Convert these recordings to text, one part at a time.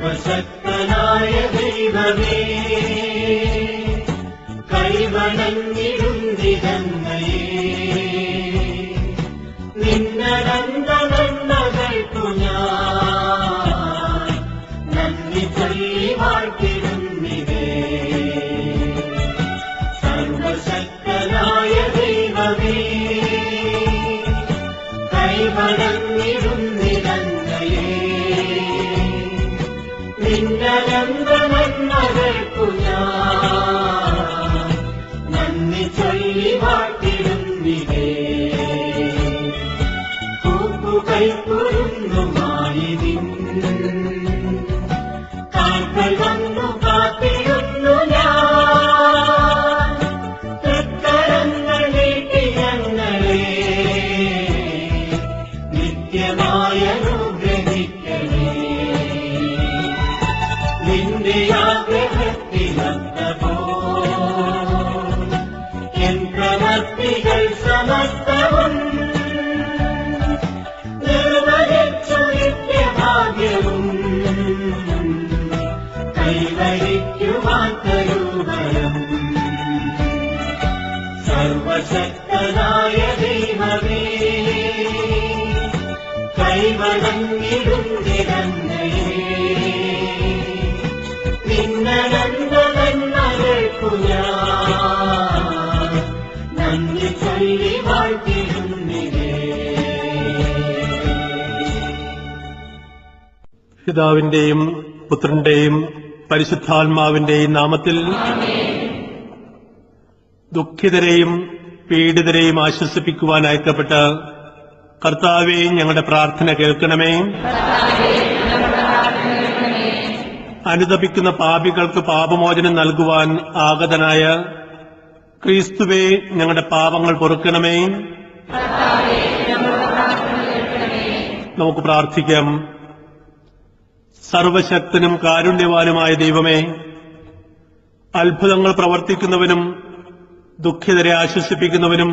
സർവശക്തനായ ദൈവമേ, കൈവണങ്ങിടുന്നിരങ്ങയെ നിന്നനന്ത നന്മകൾക്കു ഞാൻ നന്ദി ചൊല്ലി വാഴ്ത്തിടുന്നിതേ. സർവശക്തനായ ദൈവമേ, കൈവണങ്ങിടുന്നിരങ്ങയെ നിന്നനന്ത നന്മകൾക്കു ഞാൻ നന്ദി ചൊല്ലി വാഴ്ത്തിടുന്നിതേ. കൈക്കുരുന്നുമായി നിൻ കാൽക്കൽ വന്നു കാത്തിരുന്നു ഞാൻ. തൃക്കരങ്ങൾ നീട്ടി ഞങ്ങളെ നിത്യമായ അനുഗ്രഹിക്കണേ. നിന്റെ ആഗ്രഹത്തിലോ എൻ പ്രവർത്തികൾ സമസ്തവും ഭാഗ്യവും കൈവരിക്കുവാൻ തരുവരം. സർവശക്തനായ ദൈവമേ, കൈവണങ്ങിടുന്നിരങ്ങയെ നിന്നനന്ത നന്മകൾക്കു ഞാൻ നന്ദി ചൊല്ലി വാഴ്ത്തിടുന്നിതേ. പിതാവിന്റെയും പുത്രന്റെയും പരിശുദ്ധാത്മാവിന്റെയും നാമത്തിൽ ദുഃഖിതരെയും പീഡിതരെയും ആശ്വസിപ്പിക്കുവാൻ അയക്കപ്പെട്ട കർത്താവേ, ഞങ്ങളുടെ പ്രാർത്ഥന കേൾക്കണമേ. അനുതപിക്കുന്ന പാപികൾക്ക് പാപമോചനം നൽകുവാൻ ആഗതനായ ക്രിസ്തുവേ, ഞങ്ങളുടെ പാപങ്ങൾ പൊറുക്കണമേ. നമുക്ക് പ്രാർത്ഥിക്കാം. സർവശക്തനും കാരുണ്യവാനുമായ ദൈവമേ, അത്ഭുതങ്ങൾ പ്രവർത്തിക്കുന്നവനും ദുഃഖിതരെ ആശ്വസിപ്പിക്കുന്നവനും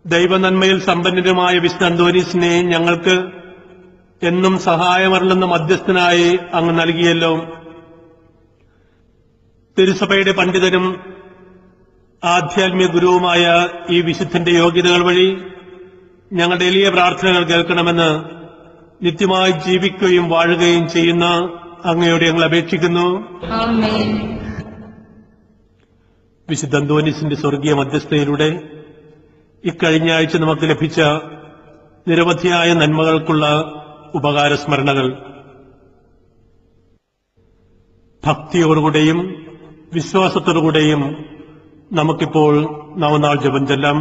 ദൈവനന്മയിൽ സമ്പന്നനുമായ വിശുദ്ധ അന്തോനീസിനെ ഞങ്ങൾക്ക് എന്നും സഹായമരുളുന്ന മധ്യസ്ഥനായി അങ്ങ് നൽകിയല്ലോ. തിരുസഭയുടെ പണ്ഡിതനും ആധ്യാത്മിക ഗുരുവുമായ ഈ വിശുദ്ധന്റെ യോഗ്യതകൾ വഴി ഞങ്ങളുടെ എളിയ പ്രാർത്ഥനകൾ കേൾക്കണമെന്ന് നിത്യമായി ജീവിക്കുകയും വാഴുകയും ചെയ്യുന്ന അങ്ങയോട് ഞങ്ങൾ അപേക്ഷിക്കുന്നു. വിശുദ്ധ അന്തോനീസിന്റെ സ്വർഗീയ മധ്യസ്ഥതയിലൂടെ ഇക്കഴിഞ്ഞ ആഴ്ച നമുക്ക് ലഭിച്ച നിരവധിയായ നന്മകൾക്കുള്ള ഉപകാരസ്മരണകൾ ഭക്തിയോടുകൂടെയും വിശ്വാസത്തോടുകൂടെയും നമുക്കിപ്പോൾ നവനാൾ ജപം ചൊല്ലാം.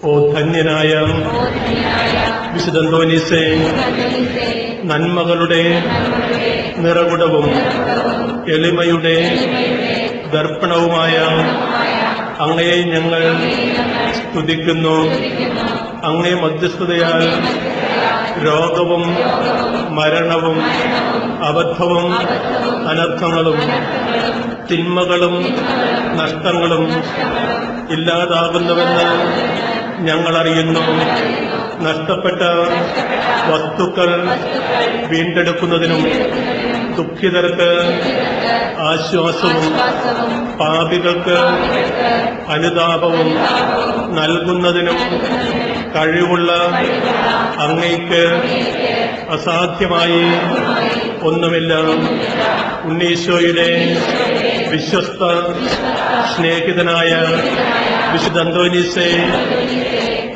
ഓ ധന്യനായ വിശുദ്ധ അന്തോനീസേ, നന്മകളുടെ നിറകുടവും എളിമയുടെ ദർപ്പണവുമായ അങ്ങയെ ഞങ്ങൾ സ്തുതിക്കുന്നു. അങ്ങേ മധ്യസ്ഥതയാൽ രോഗവും മരണവും അബദ്ധവും അനർത്ഥങ്ങളും തിന്മകളും നഷ്ടങ്ങളും ഇല്ലാതാകുന്നുവെന്ന് ഞങ്ങൾ അറിയുന്നു. നഷ്ടപ്പെട്ട വസ്തുക്കൾ വീണ്ടെടുക്കുന്നതിനും ദുഃഖിതർക്ക് ആശ്വാസവും പാപികൾക്ക് അനുതാപവും നൽകുന്നതിനും കഴിവുള്ള അങ്ങയ്ക്ക് അസാധ്യമായി ഒന്നുമില്ല. ഉണ്ണീശോയുടെ വിശ്വസ്ത സ്നേഹിതനായ വിശുദ്ധ അന്തോനീസേ,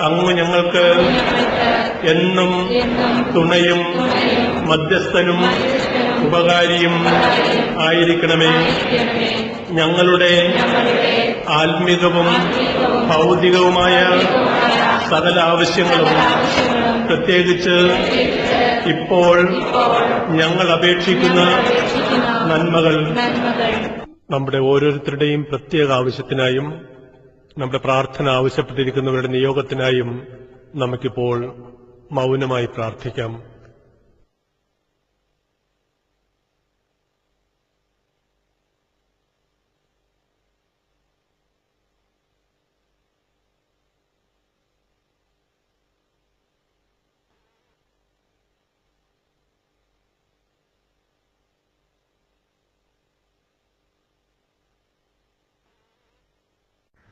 അങ്ങ് ഞങ്ങൾക്ക് എന്നും തുണയും മധ്യസ്ഥനും ഉപകാരിയും ആയിരിക്കണമേ. ഞങ്ങളുടെ ആത്മികവും ഭൗതികവുമായ സകല ആവശ്യങ്ങളും, പ്രത്യേകിച്ച് ഇപ്പോൾ ഞങ്ങൾ അപേക്ഷിക്കുന്ന നന്മകൾ, നമ്മുടെ ഓരോരുത്തരുടെയും പ്രത്യേക ആവശ്യത്തിനായും നമ്മുടെ പ്രാർത്ഥന ആവശ്യപ്പെട്ടിരിക്കുന്നവരുടെ നിയോഗത്തിനായും നമുക്കിപ്പോൾ മൗനമായി പ്രാർത്ഥിക്കാം.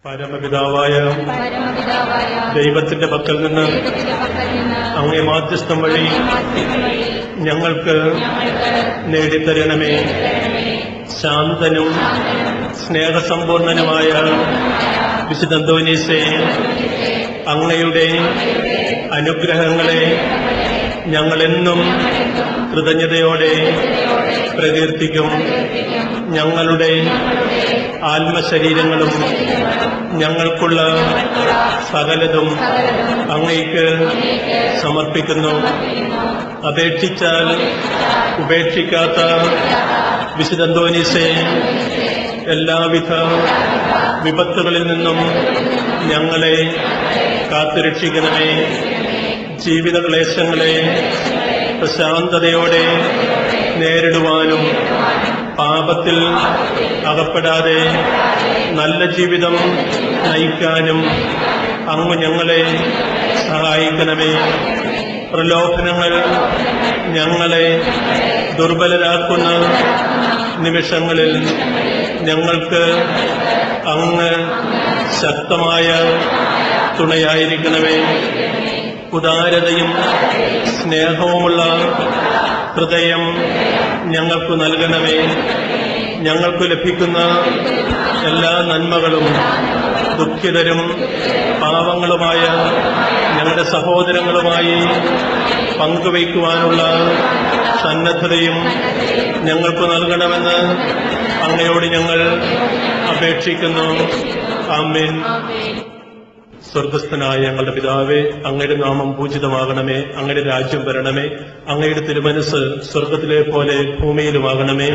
പരമപിതാവായ ദൈവത്തിന്റെ പക്കൽ നിന്ന് അങ്ങേ മാധ്യസ്ഥം വഴി ഞങ്ങൾക്ക് നേടിത്തരണമേ. ശാന്തനും സ്നേഹസമ്പൂർണനുമായ വിശുദ്ധ അന്തോനീസേ, അങ്ങയുടെ അനുഗ്രഹങ്ങളെ ഞങ്ങളെന്നും കൃതജ്ഞതയോടെ പ്രകീർത്തിക്കും. ഞങ്ങളുടെ ആത്മശരീരങ്ങളും ഞങ്ങൾക്കുള്ള സകലതും അങ്ങേക്ക് സമർപ്പിക്കുന്നു. അപേക്ഷിച്ചാൽ ഉപേക്ഷിക്കാത്ത വിശുദ്ധ അന്തോനീസേ, എല്ലാവിധ വിപത്തുകളിൽ നിന്നും ഞങ്ങളെ കാത്തുരക്ഷിക്കണമേ. ജീവിത ക്ലേശങ്ങളെ പ്രശാന്തതയോടെ നേരിടുവാനും പാപത്തിൽ അകപ്പെടാതെ നല്ല ജീവിതം നയിക്കാനും അങ്ങ് ഞങ്ങളെ സഹായിക്കണമേ. പ്രലോഭനങ്ങൾ ഞങ്ങളെ ദുർബലരാക്കുന്ന നിമിഷങ്ങളിൽ ഞങ്ങൾക്ക് അങ്ങ് ശക്തമായ തുണയായിരിക്കണമേ. ഉദാരതയും സ്നേഹവുമുള്ള ഹൃദയം ഞങ്ങൾക്ക് നൽകണമേ. ഞങ്ങൾക്ക് ലഭിക്കുന്ന എല്ലാ നന്മകളും ദുഃഖിതരും പാവങ്ങളുമായ ഞങ്ങളുടെ സഹോദരങ്ങളുമായി പങ്കുവയ്ക്കുവാനുള്ള സന്നദ്ധതയും ഞങ്ങൾക്ക് നൽകണമെന്ന് അങ്ങയോട് ഞങ്ങൾ അപേക്ഷിക്കുന്നു. ആമേൻ. സ്വർഗസ്ഥനായ ഞങ്ങളുടെ പിതാവേ, അങ്ങയുടെ നാമം പൂജിതമാകണമേ. അങ്ങയുടെ രാജ്യം വരണമേ. അങ്ങയുടെ തിരുമനസ് സ്വർഗത്തിലെ പോലെ ഭൂമിയിലുമാകണമേ.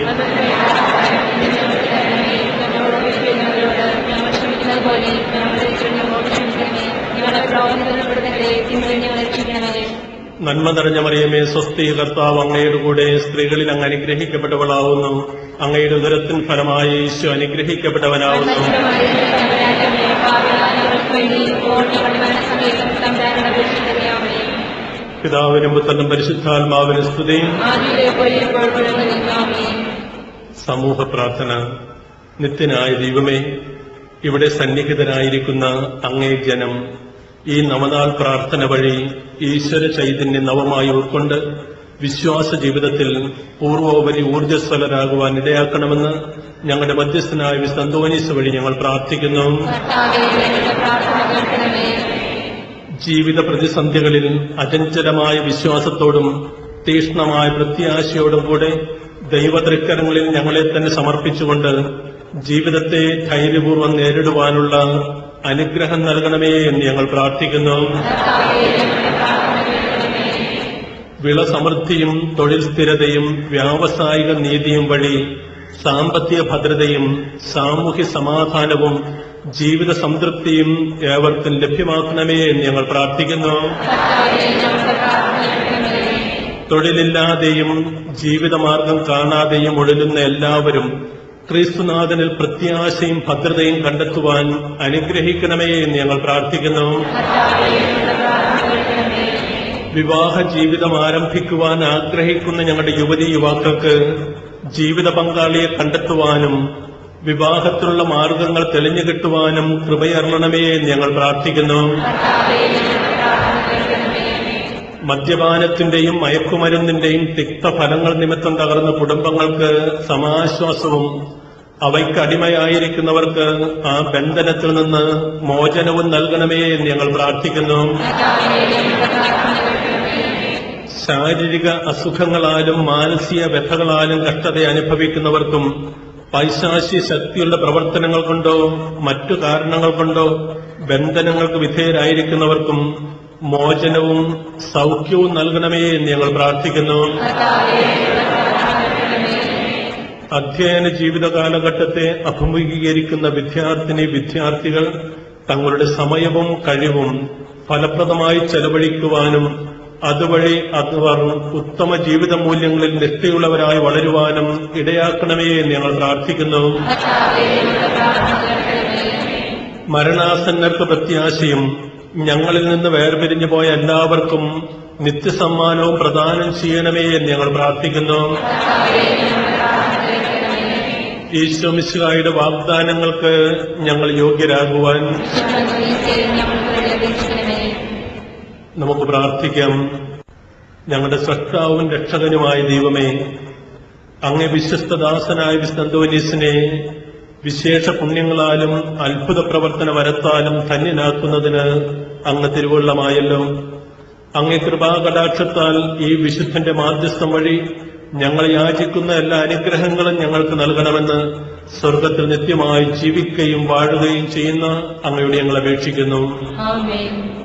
നന്മ നിറഞ്ഞ മറിയമേ, സ്വസ്തി, കർത്താവ് അങ്ങയുടെ കൂടെ, സ്ത്രീകളിൽ അങ്ങ് അനുഗ്രഹിക്കപ്പെട്ടവളാവുന്നു. അങ്ങയുടെ ഉദരത്തിൻ ഫലമായി ഈശോ അനുഗ്രഹിക്കപ്പെട്ടവനാവുന്നു. പിതാവിനും പുത്രനും പരിശുദ്ധാത്മാവിനും സ്തുതി. സമൂഹ പ്രാർത്ഥന. നിത്യനായ ദൈവമേ, ഇവിടെ സന്നിഹിതരായിരിക്കുന്ന അങ്ങേ ജനം ഈ നവനാൾ പ്രാർത്ഥന വഴി ഈശ്വര ചൈതന്യം നവമായി ഉൾക്കൊണ്ട് വിശ്വാസ ജീവിതത്തിൽ പൂർവോപരി ഊർജ്ജസ്വലരാകുവാൻ ഇടയാക്കണമെന്ന് ഞങ്ങളുടെ മധ്യസ്ഥനായ വിശുദ്ധ അന്തോനീസ് വഴി ഞങ്ങൾ പ്രാർത്ഥിക്കുന്നു. ജീവിത പ്രതിസന്ധികളിൽ അചഞ്ചലമായ വിശ്വാസത്തോടും തീക്ഷ്ണമായ പ്രത്യാശയോടും കൂടെ ദൈവതൃക്കരങ്ങളിൽ ഞങ്ങളെ തന്നെ സമർപ്പിച്ചുകൊണ്ട് ജീവിതത്തെ ധൈര്യപൂർവ്വം നേരിടുവാനുള്ള അനുഗ്രഹം നൽകണമേ എന്ന് ഞങ്ങൾ പ്രാർത്ഥിക്കുന്നു. വിളസമൃദ്ധിയും തൊഴിൽ സ്ഥിരതയും വ്യാവസായിക നീതിയും വഴി സാമ്പത്തിക ഭദ്രതയും സാമൂഹ്യ സമാധാനവും ജീവിത സംതൃപ്തിയും ഏവർക്കും ലഭ്യമാക്കണമേ എന്ന് ഞങ്ങൾ പ്രാർത്ഥിക്കുന്നു. തൊഴിലില്ലാതെയും ജീവിതമാർഗം കാണാതെയും ഉഴലുന്ന എല്ലാവരും ക്രിസ്തുനാഥനിൽ പ്രത്യാശയും ഭദ്രതയും കണ്ടെത്തുവാൻ അനുഗ്രഹിക്കണമേ എന്ന് ഞങ്ങൾ പ്രാർത്ഥിക്കുന്നു. വിവാഹ ജീവിതം ആരംഭിക്കുവാൻ ആഗ്രഹിക്കുന്ന ഞങ്ങളുടെ യുവതീ യുവാക്കൾക്ക് ജീവിത പങ്കാളിയെ കണ്ടെത്തുവാനും വിവാഹത്തിലുള്ള മാർഗങ്ങൾ തെളിഞ്ഞു കിട്ടുവാനും കൃപയർണമേ എന്ന് ഞങ്ങൾ പ്രാർത്ഥിക്കുന്നു. മദ്യപാനത്തിന്റെയും മയക്കുമരുന്നിന്റെയും തിക്തഫലങ്ങൾ നിമിത്തം തകർന്ന കുടുംബങ്ങൾക്ക് സമാശ്വാസവും അവയ്ക്ക് അടിമയായിരിക്കുന്നവർക്ക് ആ ബന്ധനത്തിൽ നിന്ന് മോചനവും നൽകണമേ എന്ന് ഞങ്ങൾ പ്രാർത്ഥിക്കുന്നു. ശാരീരിക അസുഖങ്ങളാലും മാനസിക വ്യഥകളാലും കഷ്ടത അനുഭവിക്കുന്നവർക്കും പൈശാചിക ശക്തിയുള്ള പ്രവർത്തനങ്ങൾ കൊണ്ടോ മറ്റു കാരണങ്ങൾ കൊണ്ടോ ബന്ധനങ്ങൾക്ക് വിധേയരായിരിക്കുന്നവർക്കും മോചനവും സൗഖ്യവും നൽകണമേ എന്ന് ഞങ്ങൾ പ്രാർത്ഥിക്കുന്നു. അധ്യയന ജീവിത കാലഘട്ടത്തെ അഭിമുഖീകരിക്കുന്ന വിദ്യാർത്ഥികൾ തങ്ങളുടെ സമയവും കഴിവും ഫലപ്രദമായി ചെലവഴിക്കുവാനും അതുവഴി അവർ ഉത്തമ ജീവിത മൂല്യങ്ങളിൽ നിഷ്ഠയുള്ളവരായി വളരുവാനും ഇടയാക്കണമേ എന്ന് ഞങ്ങൾ പ്രാർത്ഥിക്കുന്നു. മരണാസന്നർക്ക് പ്രത്യാശയും ഞങ്ങളിൽ നിന്ന് വേർപിരിഞ്ഞു പോയ എല്ലാവർക്കും നിത്യസമ്മാനവും പ്രദാനം ചെയ്യണമേ എന്ന് ഞങ്ങൾ പ്രാർത്ഥിക്കുന്നു. ഈശോ മിശിഹായുടെ വാഗ്ദാനങ്ങൾക്ക് ഞങ്ങൾ യോഗ്യരാകുവാൻ നമുക്ക് പ്രാർത്ഥിക്കാം. ഞങ്ങളുടെ സ്രഷ്ടാവും രക്ഷകനുമായ ദൈവമേ, അങ്ങേ വിശ്വസ്തദാസനായ വിശുദ്ധ അന്തോനീസിനെ വിശേഷ പുണ്യങ്ങളാലും അത്ഭുത പ്രവർത്തന വരത്താലും ധന്യനാക്കുന്നതിന് അങ്ങ് തിരുവുള്ളമായല്ലോ. അങ്ങേ കൃപാകടാക്ഷത്താൽ ഈ വിശുദ്ധന്റെ മാധ്യസ്ഥം വഴി ഞങ്ങൾ യാചിക്കുന്ന എല്ലാ അനുഗ്രഹങ്ങളും ഞങ്ങൾക്ക് നൽകണമെന്ന് സ്വർഗത്തിൽ നിത്യമായി ജീവിക്കുകയും വാഴുകയും ചെയ്യുന്ന അങ്ങയോട് ഞങ്ങൾ അപേക്ഷിക്കുന്നു. ആമേൻ.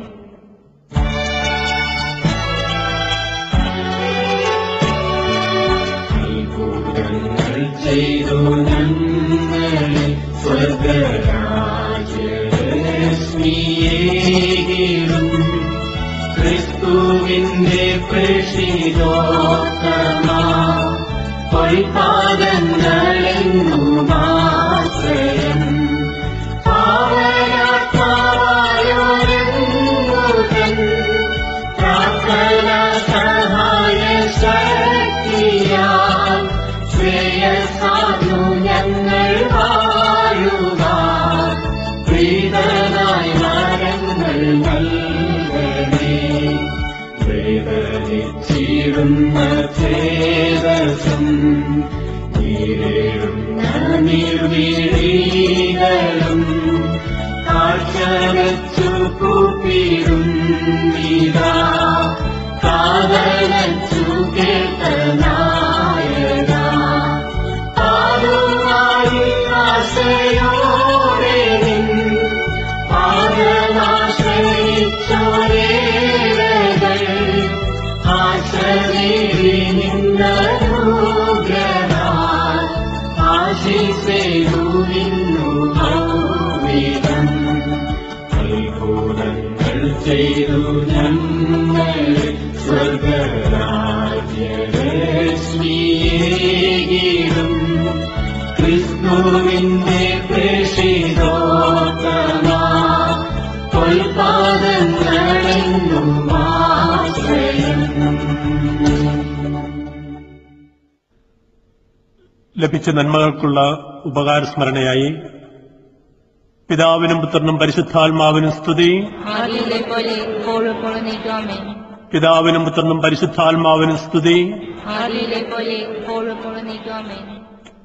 ചെയ്തു ഞങ്ങളെ സ്വർഗരാജ്യരശ്മിയേകിടും ക്രിസ്തുവിന്റെ പ്രേഷിതോത്തമാ പൊയ്പാദങ്ങളെങ്ങുമാശ്രയം പാവനാത്മാവായോരങ്ങുതൻ പ്രാർത്ഥന സഹായ ശക്തിയാൽ ശ്രേയസാധു ഞങ്ങൾ വാഴുവാൻ പ്രീതനായി മരങ്ങൾ നൽകണേ. വേദനിച്ചിടുന്ന ചേതസും നീരേഴുന്ന നിർവീഴികളും കാഴ്ചവച്ചു കൂപ്പിടും നീതാ കാതലച്ചു കേട്ടനായക ആശയോടെ നിൻ പാദമാശ്രയിച്ചോരേകൾ ആശ്രമേറി നിന്നനുഗ്രഹാൽ ആശിസേതു നിന്നു ഭൗവികം അത്ഭുതങ്ങൾ ചെയ്തു ഞങ്ങൾ സ്വർഗരാജ്യരശ്മിയേകിടും ക്രിസ്തുവിന്റെ പ്രേഷിതോത്തമാ പൊൽപാദങ്ങളെങ്ങുമാശ്രയം. ലഭിച്ച നന്മകൾക്കുള്ള ഉപകാരസ്മരണയായി പിതാവിനും പുത്രനും പരിശുദ്ധാത്മാവിനും സ്തുതി. ആദിയിലെ പോലെ ഇപ്പോഴും എപ്പോഴും നീക്കുവാമേ. പിതാവിനും പുത്രനും പരിശുദ്ധാത്മാവിനും സ്തുതി. ആദിയിലെ പോലെ ഇപ്പോഴും എപ്പോഴും നീക്കുവാമേ.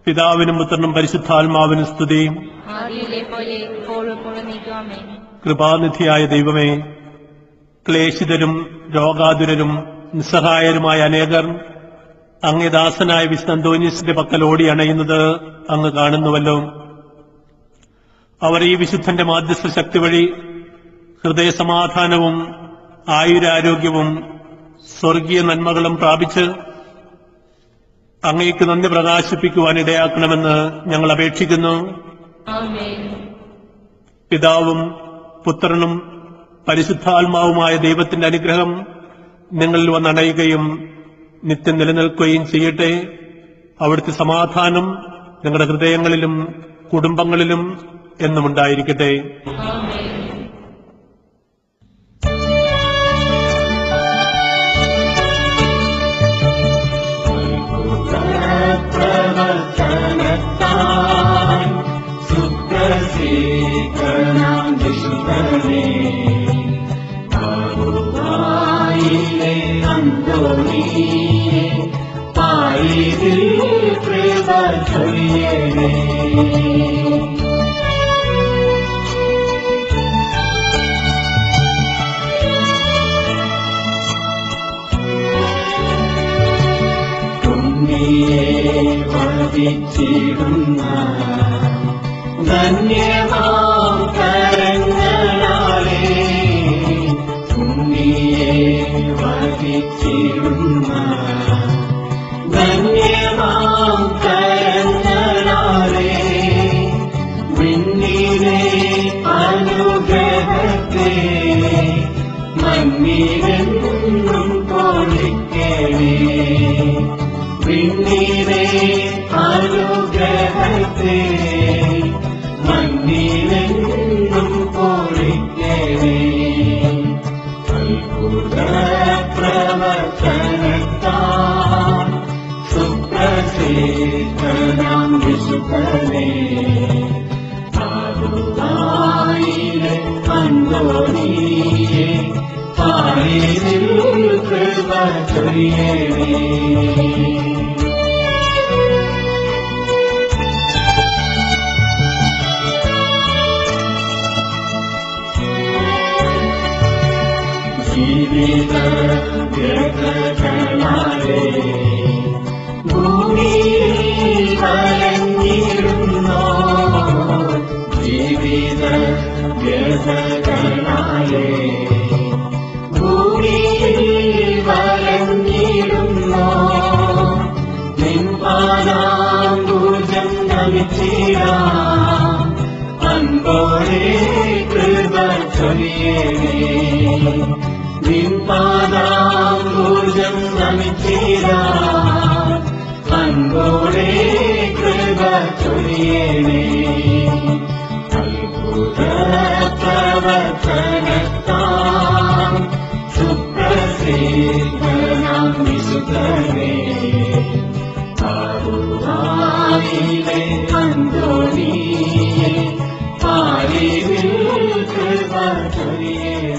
പിതാവിനും പുത്രനും പരിശുദ്ധാത്മാവിനും സ്തുതി. ആദിയിലെ പോലെ ഇപ്പോഴും എപ്പോഴും നീക്കുവാമേ. കൃപാനിധിയായ ദൈവമേ, ക്ലേശിതരും രോഗാതുരരും നിസ്സഹായരുമായ അനേകർ അങ്ങേ ദാസനായ വിശുദ്ധ അന്തോനീസിന്റെ പക്കൽ ഓടി അണയുന്നത് അങ്ങ് കാണുന്നുവല്ലോ. അവർ ഈ വിശുദ്ധന്റെ മാധ്യസ്ഥ ശക്തി വഴി ഹൃദയസമാധാനവും ആയുരാരോഗ്യവും സ്വർഗീയ നന്മകളും പ്രാപിച്ച് അങ്ങേക്ക് നന്ദി പ്രകാശിപ്പിക്കുവാൻ ഇടയാക്കണമെന്ന് ഞങ്ങൾ അപേക്ഷിക്കുന്നു. ആമേൻ. പിതാവും പുത്രനും പരിശുദ്ധാത്മാവുമായ ദൈവത്തിന്റെ അനുഗ്രഹം നിങ്ങളിൽ വന്നണയുകയും നിത്യം നിലനിൽക്കുകയും ചെയ്യട്ടെ. അവിടുത്തെ സമാധാനം നിങ്ങളുടെ ഹൃദയങ്ങളിലും കുടുംബങ്ങളിലും എന്നും ഉണ്ടായിരിക്കട്ടെ. ആമേൻ. പ്രവർത്തനത്താൽ സുപ്രസിദ്ധനാം വിശുദ്ധനേ ആറുവായിലെ അന്തോണിയെ പാരിതിൽ കൃപ ചൊരിയണേ. വധിച്ചിടുന്ന ധന്യമാം കരങ്ങളാലേ ഉണ്ണിയെ വധിച്ചിടുന്ന ധന്യമാം കരങ്ങളാലേ വിണ്ണിലെ അനുഗ്രഹത്തെ മണ്ണിലെന്നും പൊളിക്കണേ. വിണ്ണിലെ അനുഗ്രഹത്തെ മണ്ണിലെന്നും പൊളിക്കണേ. അത്ഭുത പ്രവർത്തനത്താൽ സുപ്രസിദ്ധനാം വിശുദ്ധനേ വിശുദ്ധനേ ആദുവായിലെ അന്തോണിയേ പാരിതിൽ കൃപ ചൊരിയണേ ജീവിത വ്യഥകളാലേ ഭൂമിയിൽ വലഞ്ഞിരുന്നോ ജീവിത വ്യഥകളാലേ ഭൂമിയിൽ വലഞ്ഞിരുന്നോ നിൻ പാദാംബുജം നമിച്ചിടാം അൻപോടെ കൃപ ചൊരിയണേ നിൻ പാദാംബുജം നമിച്ചിടാം അൻപോടെ കൃപ ചൊരിയണേ അത്ഭുത പ്രവർത്തനത്താം സുപ്രസിദ്ധനാം വിശുദ്ധനേ ആദുവായിലെ അന്തോണിയേ പാരിതിൽ കൃപ ചൊരിയണേ